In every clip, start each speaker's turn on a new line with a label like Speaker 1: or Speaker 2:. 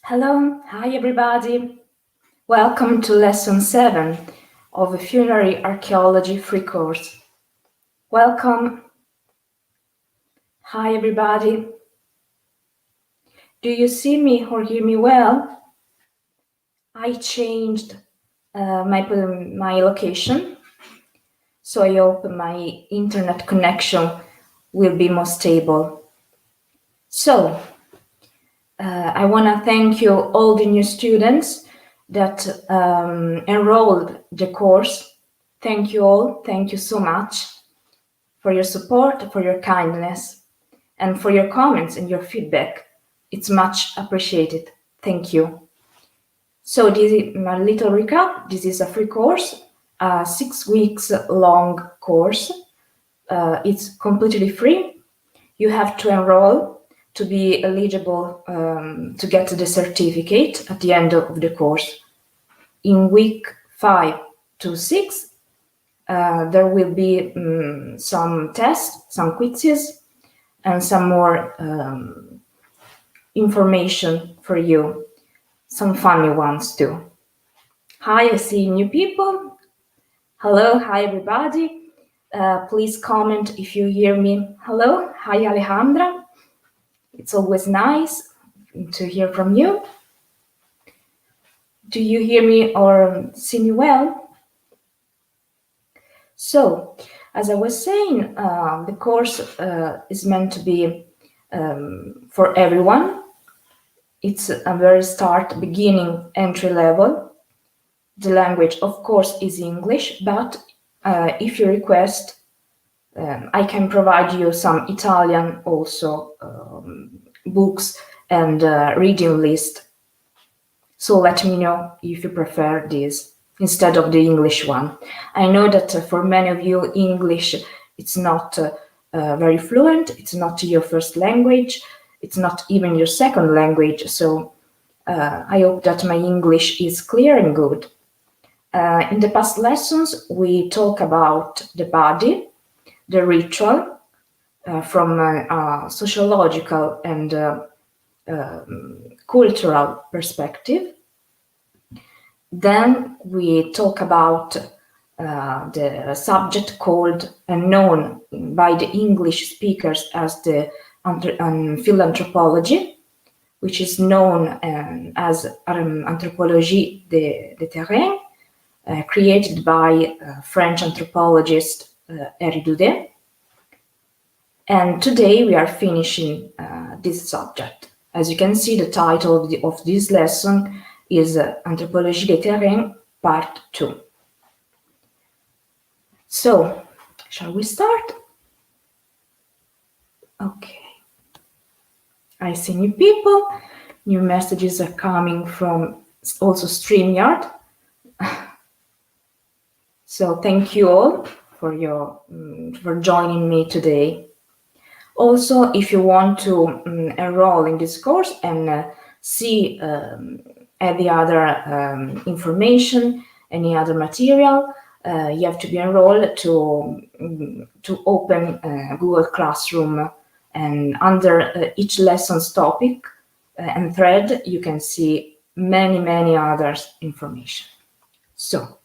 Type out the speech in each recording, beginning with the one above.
Speaker 1: Hello, hi everybody. Welcome to lesson 7 of the Funerary Archaeology free course. Welcome. Hi everybody. Do you see me or hear me well? I changed my location, so I hope my internet connection will be more stable. So, I want to thank you all the new students that enrolled the course. Thank you all. Thank you so much for your support, for your kindness, and for your comments and your feedback. It's much appreciated. Thank you. So this is my little recap. This is a free course, a 6 weeks long course. It's completely free. You have to enroll to be eligible to get the certificate at the end of the course. In week 5 to 6, there will be some tests, some quizzes, and some more information for you, some funny ones too. Hi, I see new people. Hello, hi everybody. Please comment if you hear me. Hello, hi Alejandra. It's always nice to hear from you. Do you hear me or see me well? So, as I was saying, the course is meant to be for everyone. It's a very beginning, entry level. The language, of course, is English, but if you request, I can provide you some Italian also books and reading list. So let me know if you prefer this instead of the English one. I know that for many of you, English, it's not very fluent, it's not your first language, it's not even your second language, so I hope that my English is clear and good. In the past lessons, we talk about the body, the ritual, from a sociological and cultural perspective. Then we talk about the subject called and known by the English speakers as the fieldanthropology, which is known as anthropologiedeterrain, created by French anthropologist Rivieri. And today we are finishing this subject. As you can see, the title of this lesson is Anthropologiedeterrain Part 2. So, shall we start? Okay. I see new people. New messages are coming from also StreamYard. So thank you all for joining me today. Also, if you want to enroll in this course and see any other information, any other material, you have to be enrolled to open Google Classroom, and under each lesson's topic and thread, you can see many other information. So,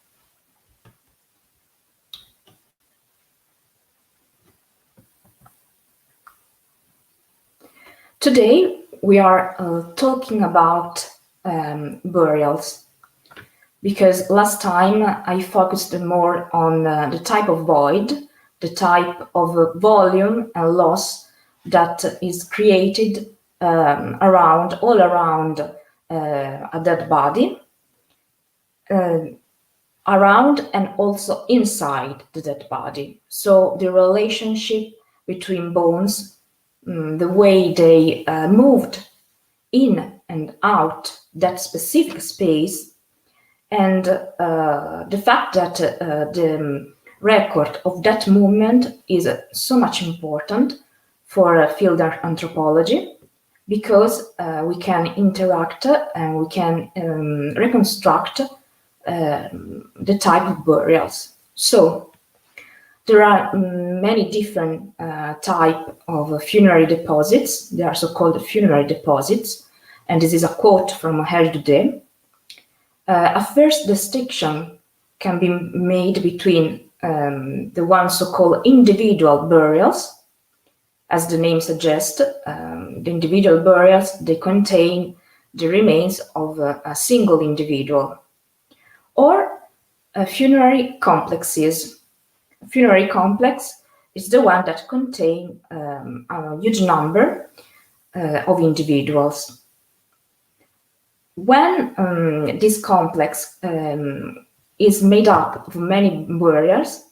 Speaker 1: today we are talking about burials, because last time I focused more on the type of void, the type of volume and loss that is created all around a dead body, around and also inside the dead body. So the relationship between bones, the way they moved in and out that specific space, and the fact that the record of that movement is so much important for field anthropology, because we can interact and we can reconstruct the type of burials. So there are many different type of funerary deposits. They are so-called funerary deposits. and this is a quote from Herdoudet, a first distinction can be made between the one so-called individual burials. As the name suggests, the individual burials, they contain the remains of a single individual, or funerary complexes. A funerary complex is the one that contains a huge number of individuals. When this complex is made up of many burials,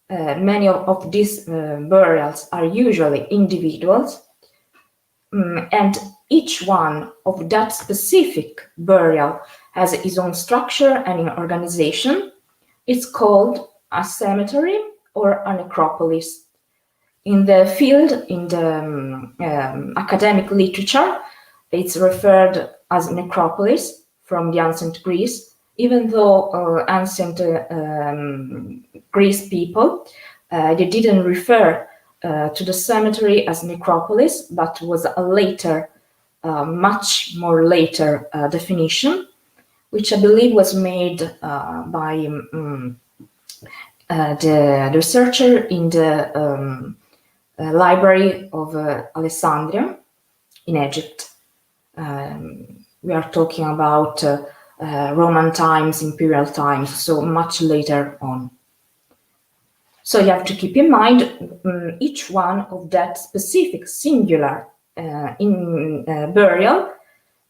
Speaker 1: many of these burials are usually individuals, and each one of that specific burial has its own structure and organization. It's called a cemetery or a necropolis. In the field, in the academic literature, it's referred as necropolis from the ancient Greece, even though ancient Greece people, they didn't refer to the cemetery as necropolis, but was a later, much more later definition, which I believe was made by the researcher in the library of Alexandria in Egypt. We are talking about Roman times, imperial times, so much later on. So you have to keep in mind each one of that specific singular burial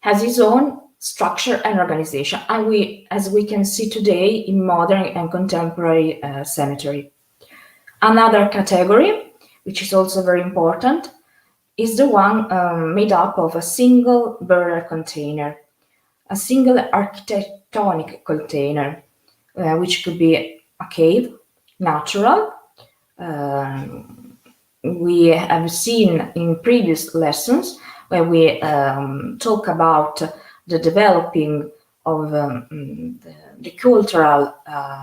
Speaker 1: has its own structure and organization, and as we can see today in modern and contemporary cemetery. Another category, which is also very important, is the one made up of a single burial container, a single architectonic container, which could be a cave, natural. We have seen in previous lessons where we talk about the developing of the cultural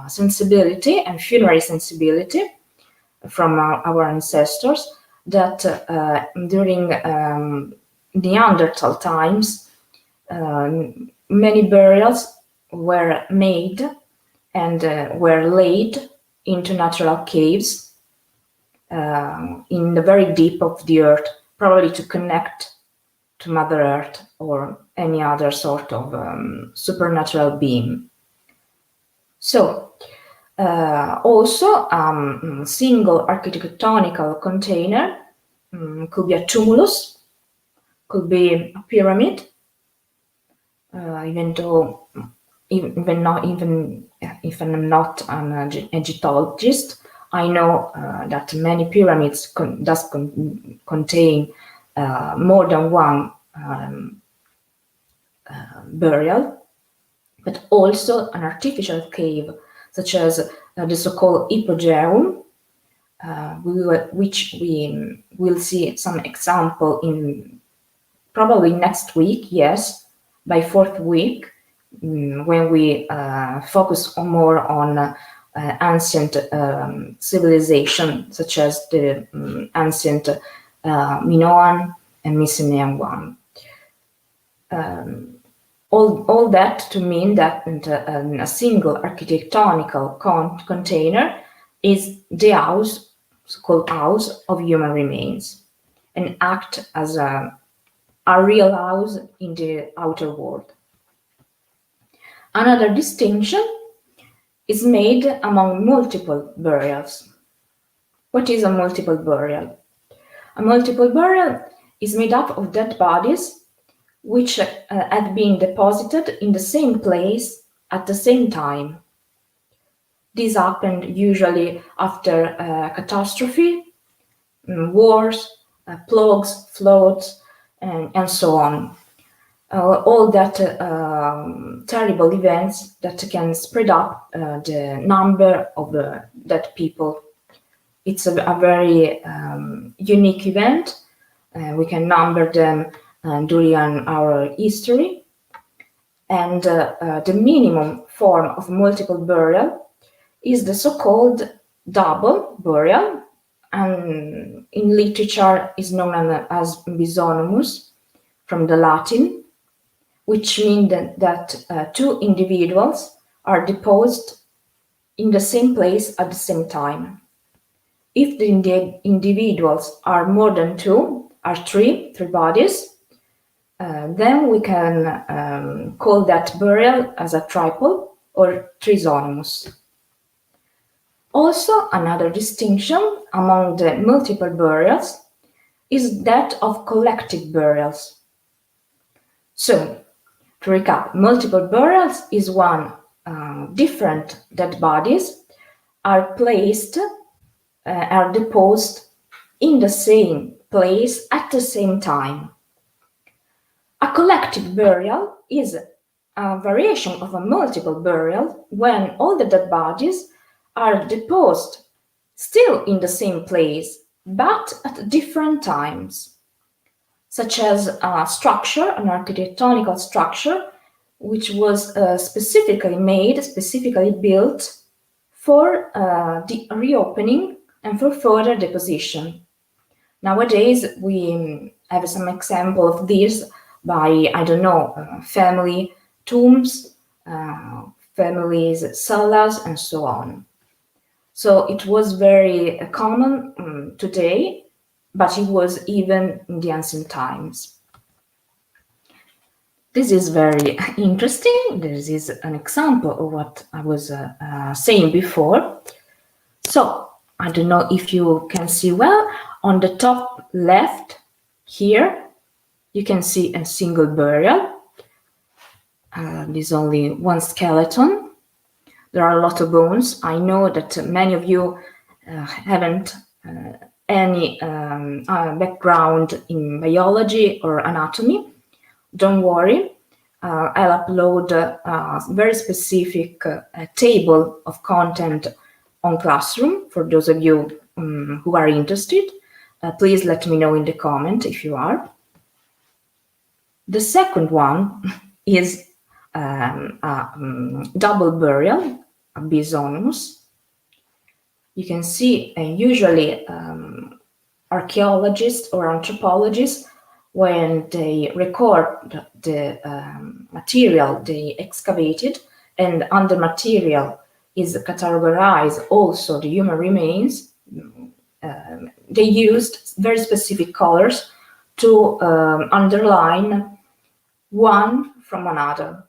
Speaker 1: sensibility and funerary sensibility from our ancestors, that during Neanderthal times, many burials were made and were laid into natural caves in the very deep of the earth, probably to connect to Mother Earth or any other sort of supernatural being. So, also single architectonical container could be a tumulus, could be a pyramid, even if I'm not an Egyptologist, I know that many pyramids contain more than one burial, but also an artificial cave, such as the so-called hypogeum, which we will see some example in probably next week, yes, by fourth week, when we focus more on ancient civilization, such as the ancient Minoan and Mycenaean one. All that to mean that a single architectonical container is the house, so-called house of human remains, and act as a real house in the outer world. Another distinction is made among multiple burials. What is a multiple burial? A multiple burial is made up of dead bodies which had been deposited in the same place at the same time. This happened usually after catastrophe, wars, plagues, floods, and so on. All that terrible events that can spread up the number of dead people. It's a very unique event. We can number them during our history. And the minimum form of multiple burial is the so-called double burial, and in literature is known as bisonomus, from the Latin. which means that two individuals are deposited in the same place at the same time. If the individuals are more than two, are three bodies, then we can call that burial as a triple or trisonymous. Also, another distinction among the multiple burials is that of collective burials. So, to recap, multiple burials is when different dead bodies are deposited in the same place at the same time. A collective burial is a variation of a multiple burial when all the dead bodies are deposited still in the same place, but at different times, such as a structure, an architectonic structure, which was specifically built for the reopening and for further deposition. Nowadays, we have some example of this by, family tombs, families' cellars, and so on. So it was very common today, but it was even in the ancient times. This is very interesting. This is an example of what I was saying before. So I don't know if you can see well. On the top left here, you can see a single burial. There's only one skeleton. There are a lot of bones. I know that many of you haven't any background in biology or anatomy. Don't worry. I'll upload a very specific table of content on Classroom for those of you who are interested. Please let me know in the comment if you are. The second one is double burial, a bisonymous. You can see usually archaeologists or anthropologists, when they record the material they excavated, and under material is categorized also the human remains, they used very specific colors to underline one from another.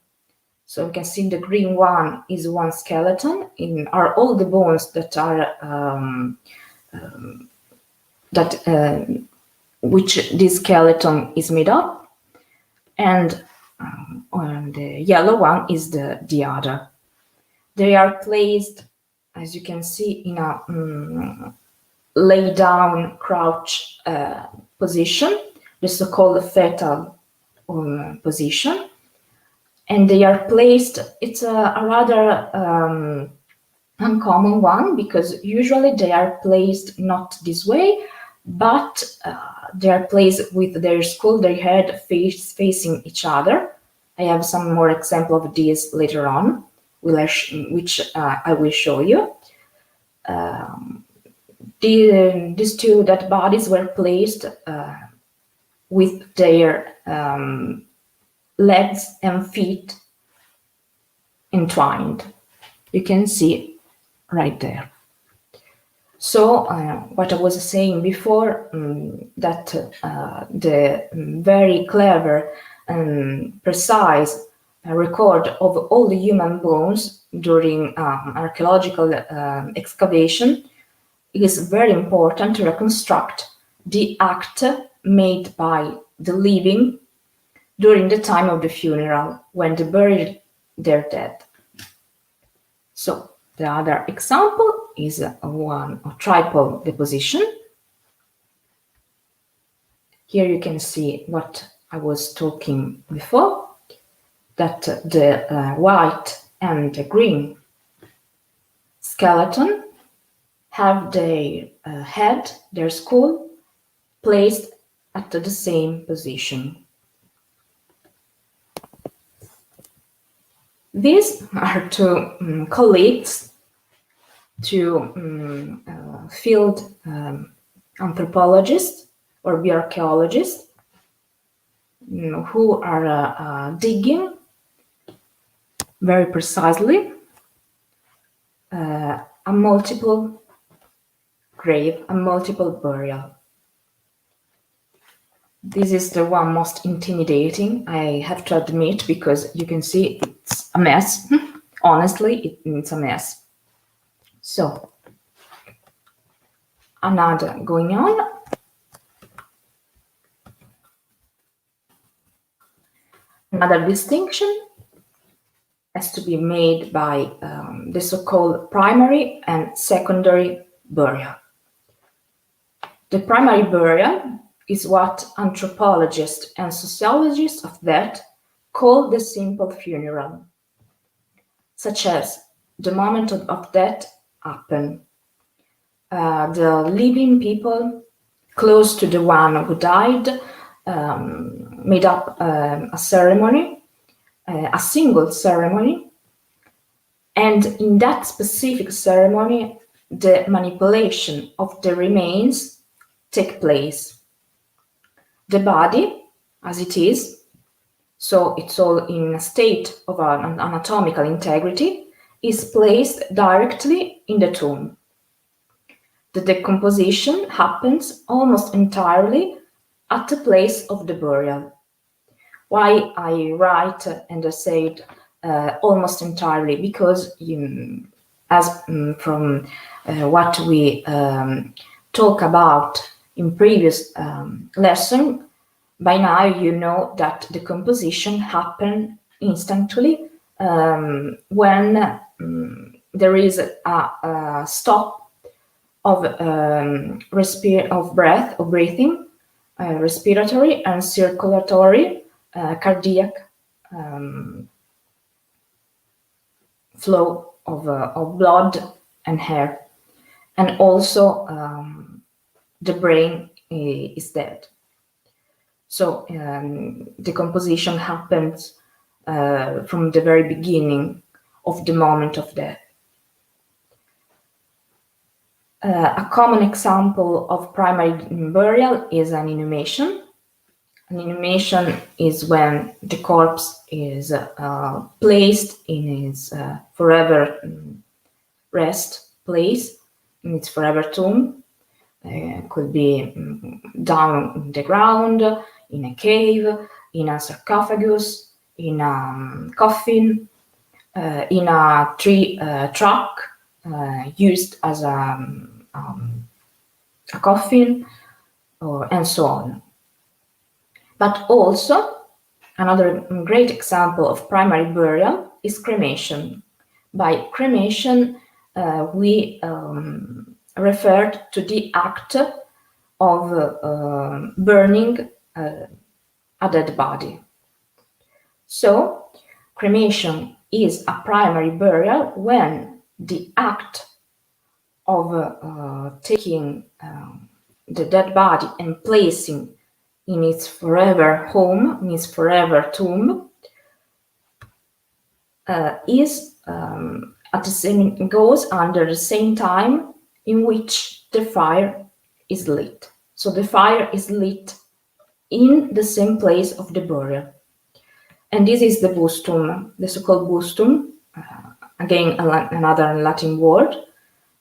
Speaker 1: So you can see the green one is one skeleton, are all the bones that are which this skeleton is made of, and the yellow one is the other. They are placed, as you can see, in a lay down crouch position, the so-called fetal position, and they are placed. It's a rather uncommon one, because usually they are placed not this way, but they are placed with their skull, their head facing each other. I have some more example of this later on, which I will show you. These two dead bodies were placed with their legs and feet entwined. You can see right there. So what I was saying before, that the very clever and precise record of all the human bones during archaeological excavation is very important to reconstruct the act made by the living during the time of the funeral, when they buried their dead. So the other example is a triple deposition. Here you can see what I was talking before, that the white and the green skeleton have their head, their skull, placed at the same position. These are two colleagues, two field anthropologists or bioarchaeologists. who are digging very precisely a multiple grave, a multiple burial. This is the one most intimidating, I have to admit, because you can see it's a mess. Honestly, it's a mess. So, another going on. Another distinction has to be made by the so-called primary and secondary burial. The primary burial is what anthropologists and sociologists of death call the simple funeral, such as the moment of death happen. The living people close to the one who died made up a ceremony, a single ceremony, and in that specific ceremony, the manipulation of the remains take place. The body, as it is, so it's all in a state of an anatomical integrity, is placed directly in the tomb. The decomposition happens almost entirely at the place of the burial. Why I write and I said almost entirely? Because from what we talk about in previous lesson, by now you know that the decomposition happens instantly when there is a stop of breathing, respiratory and circulatory, cardiac flow of blood and hair, and also the brain is dead. So decomposition happens from the very beginning of the moment of death. A common example of primary burial is an inhumation. An inhumation is when the corpse is placed in its forever rest place, in its forever tomb. Could be down in the ground, in a cave, in a sarcophagus, in a coffin, in a tree truck used as a coffin, and so on. But also, another great example of primary burial is cremation. By cremation, we referred to the act of burning a dead body. So, cremation is a primary burial when the act of taking the dead body and placing in its forever home, in its forever tomb, is at the same, goes under the same time in which the fire is lit. So the fire is lit in the same place of the burial. And this is the bustum, the so-called bustum, again another Latin word,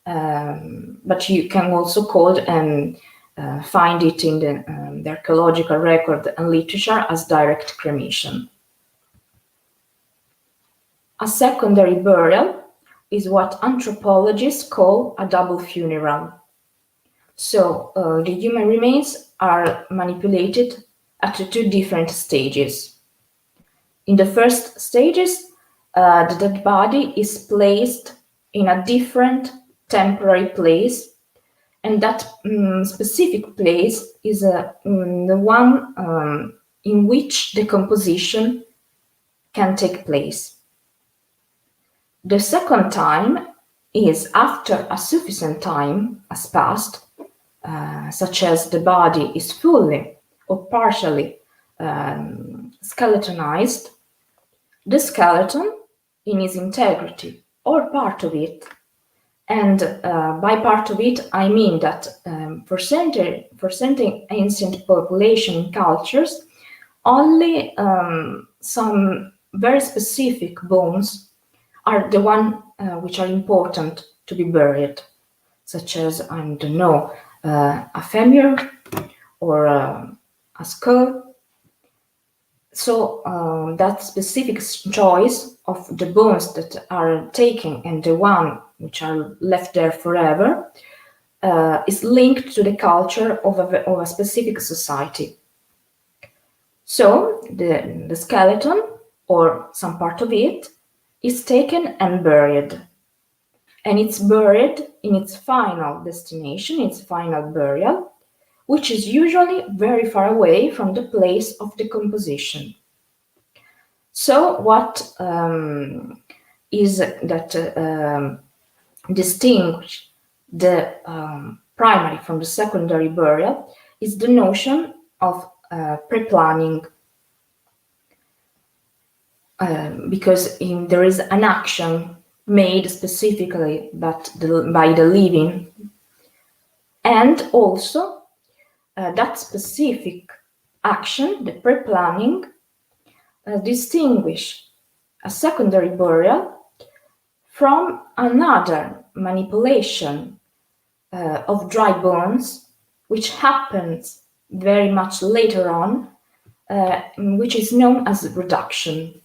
Speaker 1: but you can also call and find it in the archaeological record and literature as direct cremation. A secondary burial is what anthropologists call a double funeral. So the human remains are manipulated at two different stages. In the first stages, the dead body is placed in a different temporary place, and that specific place is the one in which decomposition can take place. The second time is after a sufficient time has passed, such as the body is fully or partially skeletonized, the skeleton in its integrity or part of it. And by part of it, I mean that for certain ancient population cultures, Only some very specific bones are the one which are important to be buried, such as, I don't know, a femur or a skull. So that specific choice of the bones that are taken and the one which are left there forever is linked to the culture of a specific society. So the skeleton, or some part of it, is taken and buried. And it's buried in its final destination, its final burial, which is usually very far away from the place of decomposition. So what is that distinguish the primary from the secondary burial is the notion of pre-planning, because there is an action made specifically by the living, and also that specific action, the pre-planning, distinguish a secondary burial from another manipulation of dry bones, which happens very much later on, which is known as reduction.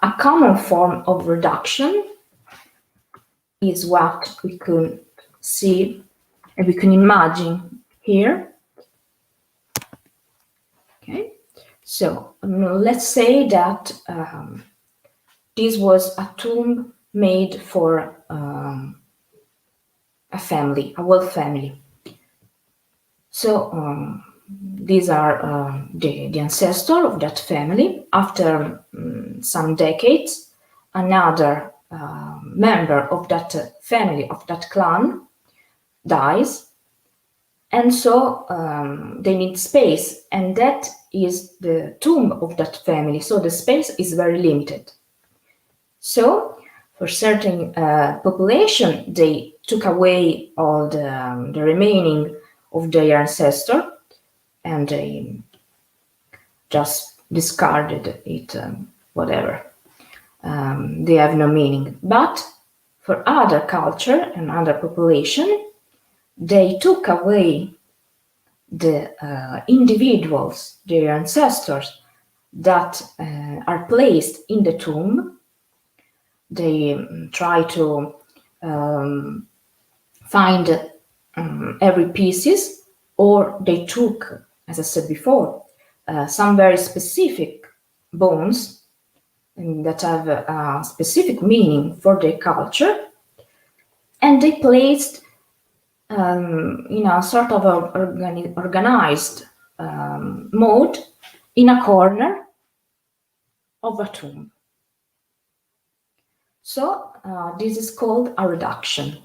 Speaker 1: A common form of reduction is what we can see and we can imagine here. Okay, so let's say that this was a tomb made for a family, a whole family. So these are the ancestor of that family. After some decades, another member of that family, of that clan, dies, and so they need space, and that is the tomb of that family. So the space is very limited. So for certain population, they took away all the remaining of their ancestor, and they just discarded it, whatever. They have no meaning. But for other culture and other population, they took away the individuals, their ancestors, that are placed in the tomb. They try to find every pieces, or they took, as I said before, some very specific bones that have a specific meaning for their culture, and they placed in a sort of organized mode in a corner of a tomb. So this is called a reduction.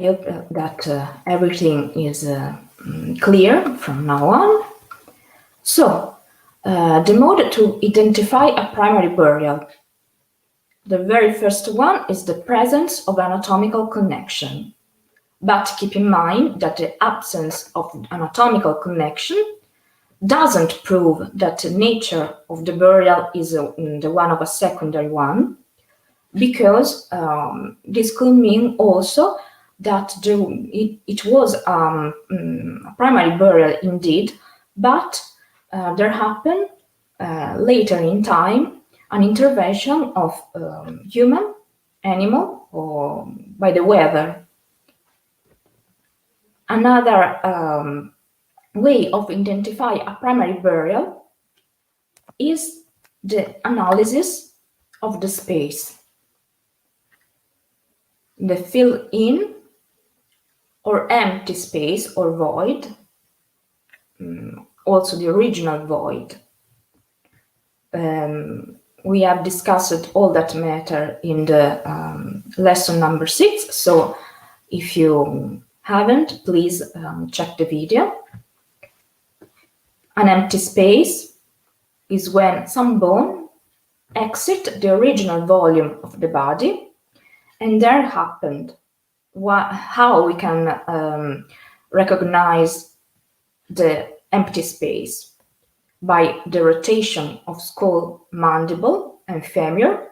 Speaker 1: I hope that everything is clear from now on. So, the mode to identify a primary burial. The very first one is the presence of anatomical connection. But keep in mind that the absence of anatomical connection doesn't prove that the nature of the burial is the one of a secondary one, because this could mean also that it was a primary burial indeed, but there happened later in time an intervention of human, animal, or by the weather. Another way of identifying a primary burial is the analysis of the space, the fill-in or empty space or void, also the original void. We have discussed all that matter in the lesson number 6, so if you haven't, please check the video. An empty space is when some bone exit the original volume of the body, and there happened how we can recognize the empty space by the rotation of skull, mandible, and femur,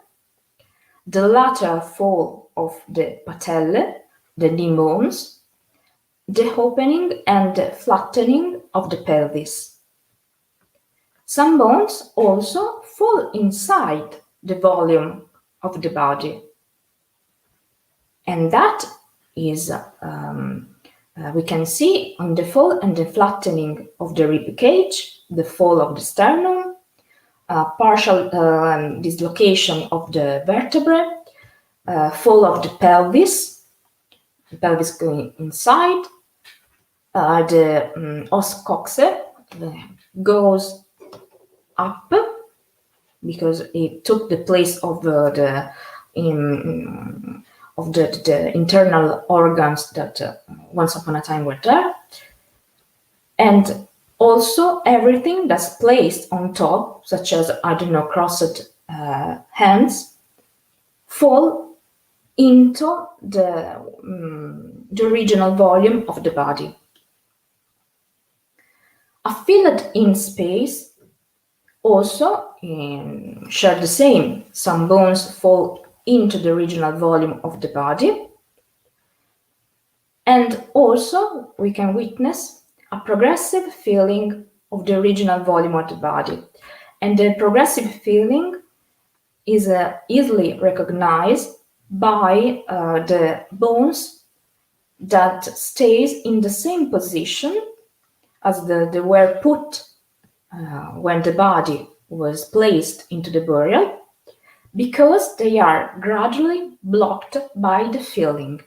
Speaker 1: the lateral fall of the patella, the knee bones, the opening and the flattening of the pelvis. Some bones also fall inside the volume of the body, and that is we can see on the fall and the flattening of the rib cage, the fall of the sternum, partial dislocation of the vertebrae, fall of the pelvis going inside, the os coxae goes up because it took the place of the internal organs that once upon a time were there, and also everything that's placed on top, such as, I don't know, crossed hands, fall into the original volume of the body. A filled-in space also share the same. Some bones fall into the original volume of the body, and also we can witness a progressive filling of the original volume of the body. And the progressive filling is easily recognized by the bones that stays in the same position as they were put when the body was placed into the burial, because they are gradually blocked by the filling.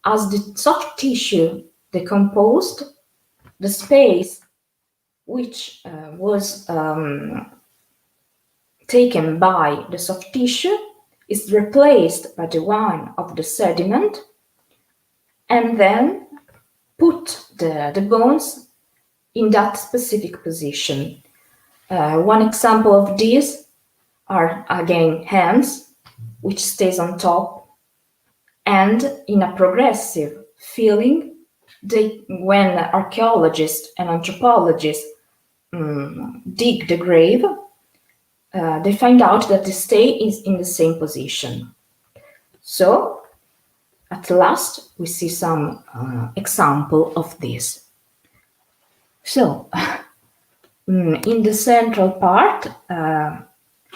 Speaker 1: As the soft tissue decomposed, the space which was taken by the soft tissue is replaced by the one of the sediment, and then put the bones in that specific position. One example of this are, again, hands, which stays on top, and in a progressive filling, when archaeologists and anthropologists dig the grave, they find out that the stay is in the same position. So, at last, we see some example of this. So, in the central part,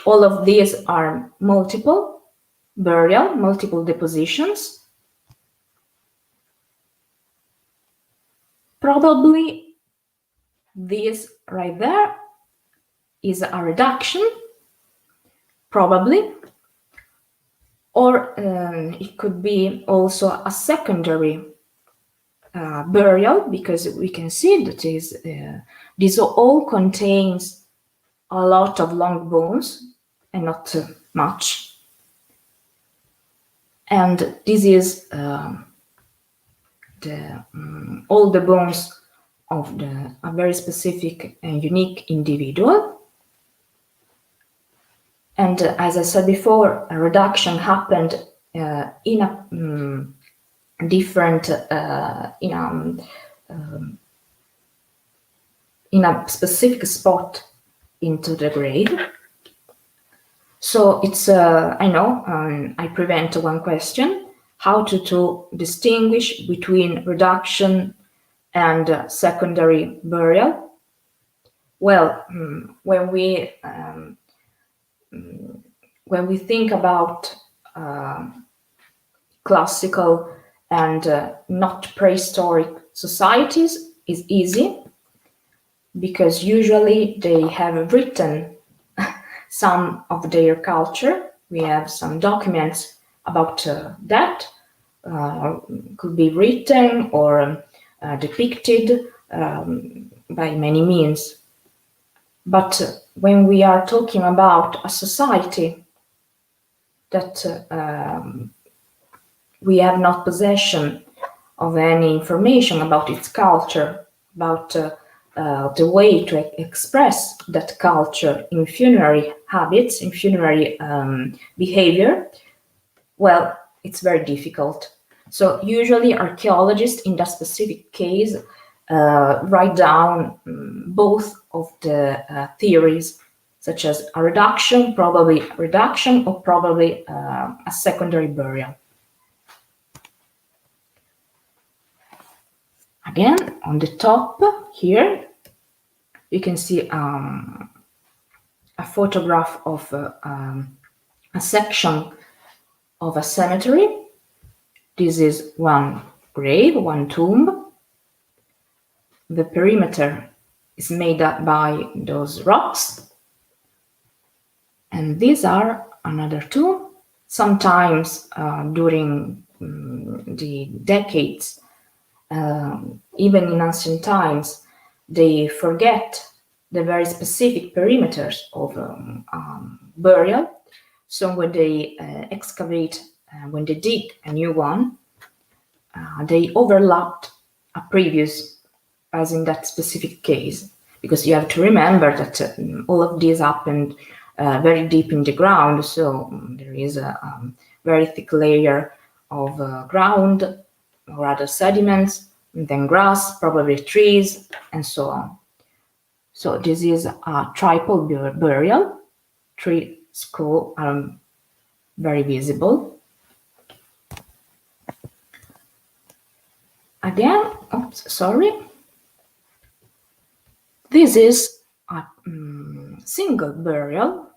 Speaker 1: all of these are multiple burial, multiple depositions. Probably this right there is a reduction, probably, or it could be also a secondary burial, because we can see that this all contains a lot of long bones and not much. And this is all the bones of a very specific and unique individual. And as I said before, a reduction happened in a different, in a specific spot into the grave. So it's, I know, I prevent one question, how to distinguish between reduction and secondary burial. Well, when we think about classical and not prehistoric societies, is easy, because usually they have written some of their culture. We have some documents about that, could be written or depicted by many means. But when we are talking about a society that we have not possession of any information about its culture, about the way to express that culture in funerary habits, in funerary behavior, well, it's very difficult. So usually archaeologists in that specific case write down both of the theories, such as a reduction, probably reduction, or probably a secondary burial. Again, on the top here, you can see a photograph of a section of a cemetery. This is one grave, one tomb. The perimeter is made up by those rocks. And these are another tomb. Sometimes during the decades, even in ancient times, they forget the very specific perimeters of burial. So when they excavate, when they dig a new one, they overlapped a previous, as in that specific case, because you have to remember that all of this happened very deep in the ground, so there is a very thick layer of ground or other sediments, and then grass, probably trees, and so on. So this is a triple burial. 3 skulls are very visible. Again, oops, sorry. This is a single burial,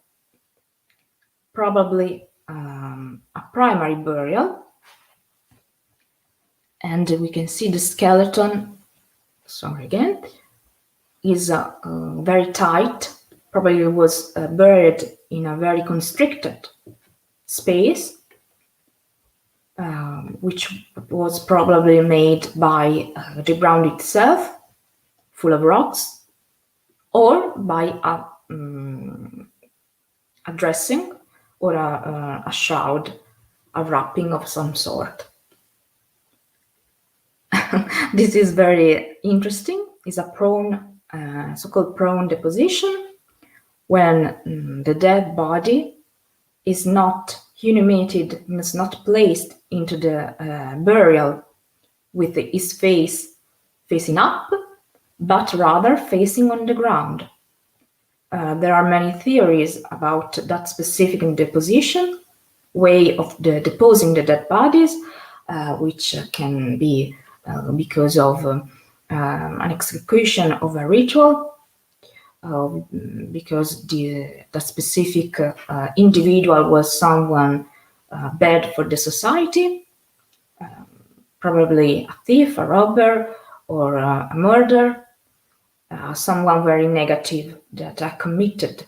Speaker 1: probably a primary burial. And we can see the skeleton, sorry again, is very tight. Probably was buried in a very constricted space, which was probably made by the ground itself, full of rocks, or by a dressing or a shroud, a wrapping of some sort. This is very interesting. It's a prone, so-called prone deposition, when the dead body is not inhumated, is not placed into the burial with his face facing up, but rather facing on the ground. There are many theories about that specific deposition, way of deposing the dead bodies, which can be because of an execution of a ritual, because the specific individual was someone bad for the society, probably a thief, a robber, or a murderer, someone very negative that committed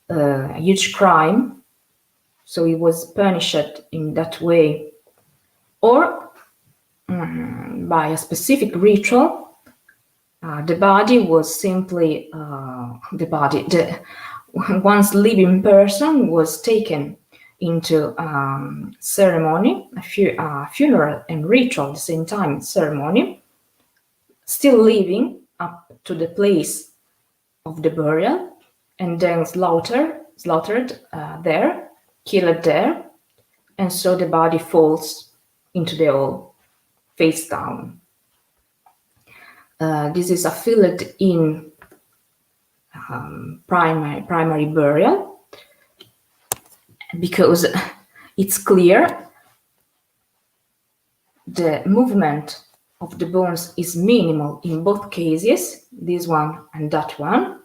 Speaker 1: a huge crime, so he was punished in that way, or by a specific ritual. The body was simply the once living person was taken into ceremony, a funeral and ritual at the same time, ceremony, still living up to the place of the burial, and then slaughtered there, killed there, and so the body falls into the hole, face down. This is a filled-in primary burial, because it's clear the movement of the bones is minimal in both cases, this one and that one.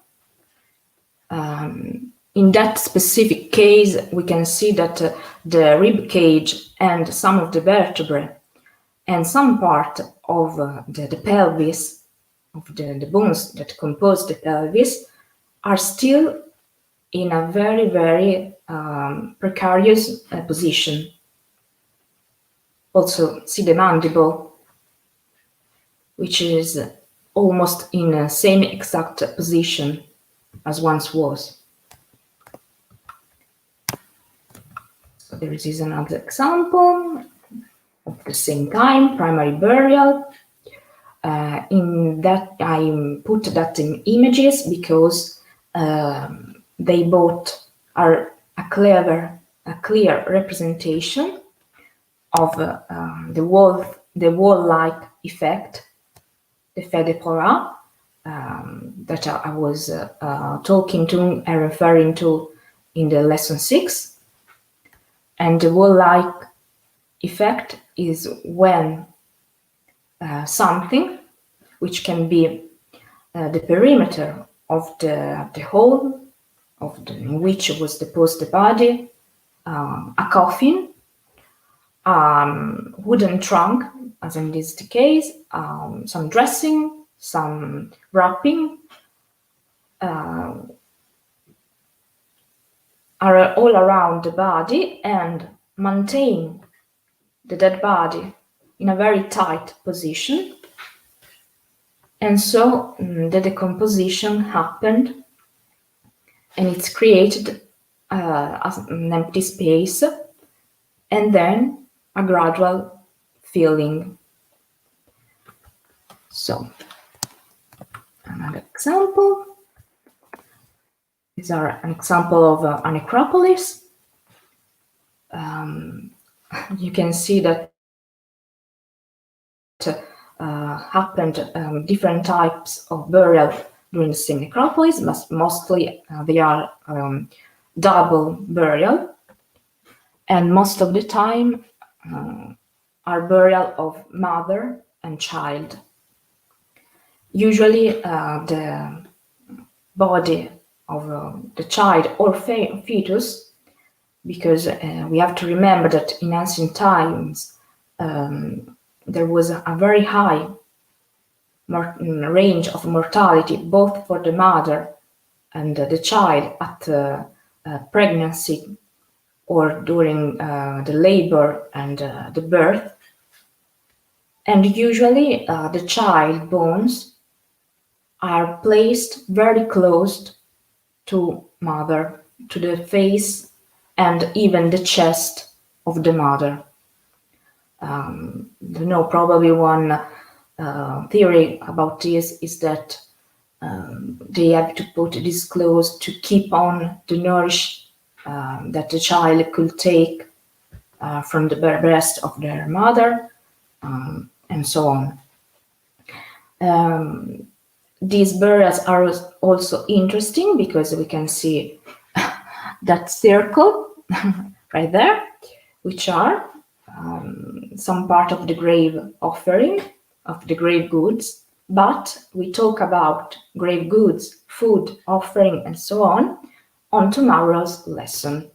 Speaker 1: In that specific case, we can see that the rib cage and some of the vertebrae and some part of the pelvis, of the bones that compose the pelvis, are still in a very, very precarious position. Also, see the mandible, which is almost in the same exact position as once was. So there is another example of the same time, primary burial. In that, I put that in images because they both are a clear representation of the wall-like effect, the fait de Pora, that I was talking to and referring to in the lesson 6. And the wall-like effect is when something, which can be the perimeter of the hole in which was deposited the body, a coffin, wooden trunk, as in this case, some dressing, some wrapping, are all around the body and maintain the dead body in a very tight position. And so the decomposition happened, and it's created an empty space, and then a gradual filling. So, another example. These are an example of a necropolis. You can see that happened different types of burial during the same necropolis, but mostly they are double burial, and most of the time are burial of mother and child. Usually the body of the child or fetus, because we have to remember that in ancient times there was a very high range of mortality, both for the mother and the child at pregnancy or during the labor and the birth. And usually the child bones are placed very close to mother, to the face and even the chest of the mother. Probably one theory about this is that they have to put this close to keep on the nourish that the child could take from the breast of their mother, and so on. These burials are also interesting because we can see that circle right there, which are some part of the grave offering, of the grave goods. But we talk about grave goods, food, offering, and so on tomorrow's lesson.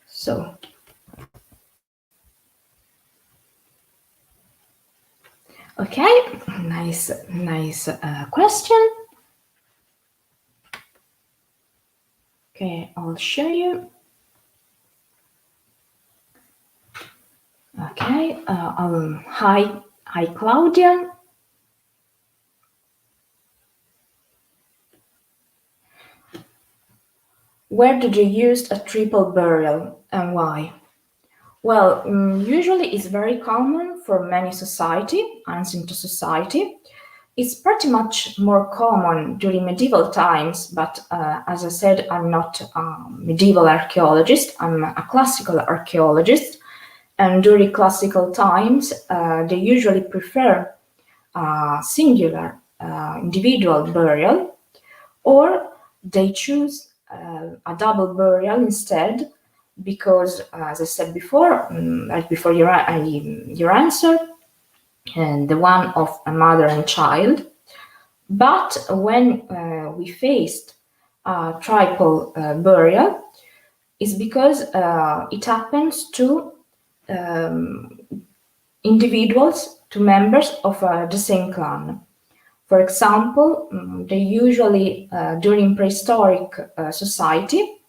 Speaker 1: So, okay, nice question. Okay, I'll show you. Okay, hi Claudia. Where did you use a triple burial and why? Well, usually it's very common for many ancient society. It's pretty much more common during medieval times, but as I said, I'm not a medieval archaeologist, I'm a classical archaeologist. And during classical times, they usually prefer singular individual burial, or they choose a double burial instead, because as I said before, right before your answer, and the one of a mother and child. But when we faced a triple burial, it's because it happens to individuals, to members of the same clan. For example, they usually, during prehistoric society,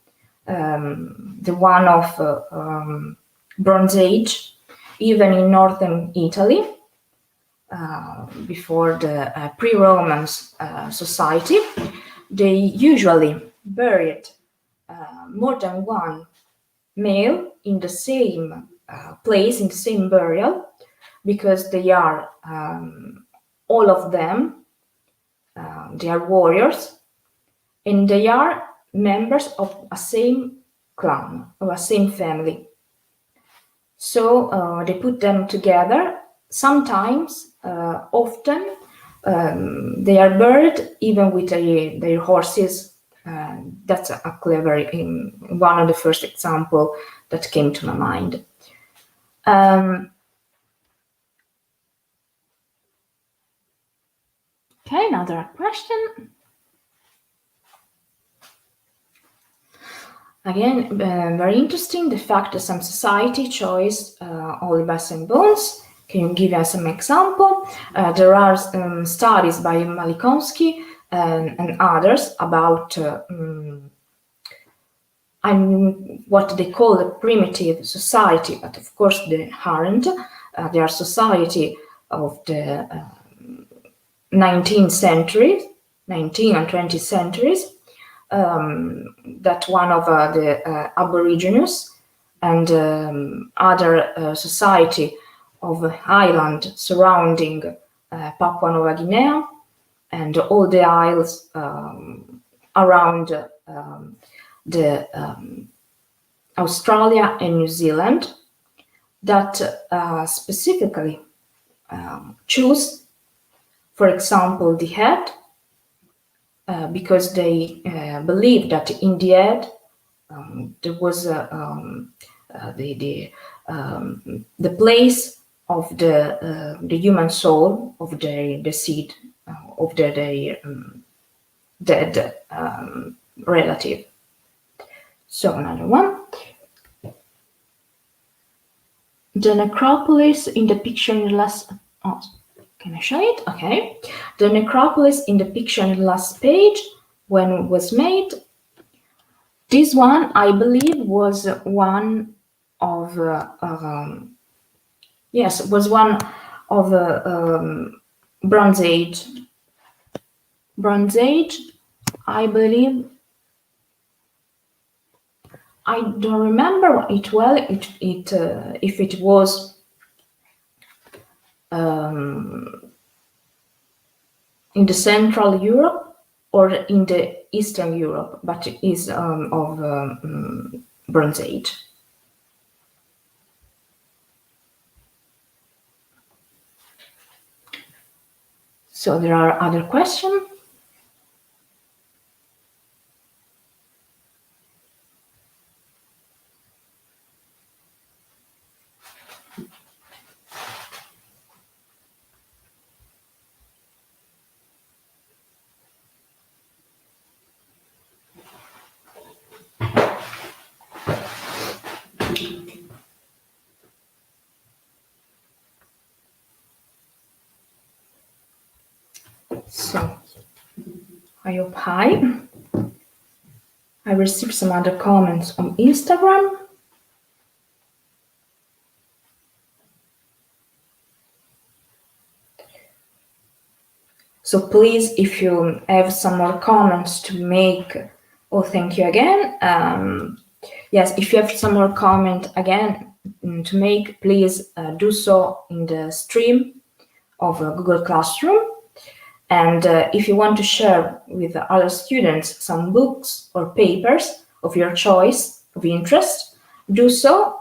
Speaker 1: the one of Bronze Age, even in northern Italy, before the pre-Roman society, they usually buried more than one male in the same place, in the same burial, because they are all of them, they are warriors, and they are members of a same clan, of a same family. So they put them together. Sometimes, often, they are buried even with their horses. That's a clever, one of the first example that came to my mind. Okay, another question. Again, very interesting, the fact that some society chose only bones and bones. Can you give us some example? There are studies by Malikovsky and others about what they call a primitive society, but of course they aren't. They are society of the 19th century, 19th and 20th centuries. That one of the Aborigines and other society of the island surrounding Papua Nova Guinea and all the isles around the Australia and New Zealand that specifically choose, for example, the head, because they believe that in the head there was the place of the human soul of the deceased, of their dead relative. So another one. The necropolis in the picture in the last. Oh, can I show it? Okay. The necropolis in the picture in the last page, when it was made, this one, I believe, was one of yes, was one of Bronze Age. Bronze Age, I believe. I don't remember it well. If it was in the Central Europe or in the Eastern Europe, but it is of Bronze Age. So there are other questions. So I hope I received some other comments on Instagram. So please, if you have some more comments to make, oh, thank you again. Yes, if you have some more comment again to make, please do so in the stream of Google Classroom. And if you want to share with other students some books or papers of your choice, of interest, do so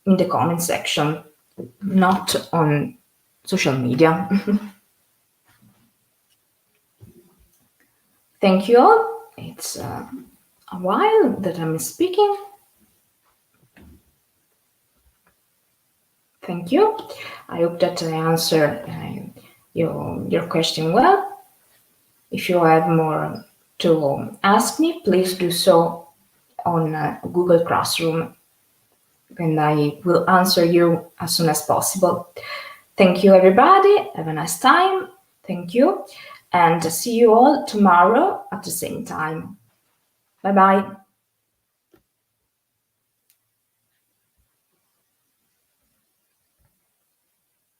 Speaker 1: in the comment section, not on social media. Thank you all. It's a while that I'm speaking. Thank you. I hope that I answered your question well. If you have more to ask me, please do so on Google Classroom, and I will answer you as soon as possible. Thank you, everybody. Have a nice time. Thank you. And see you all tomorrow at the same time. Bye-bye.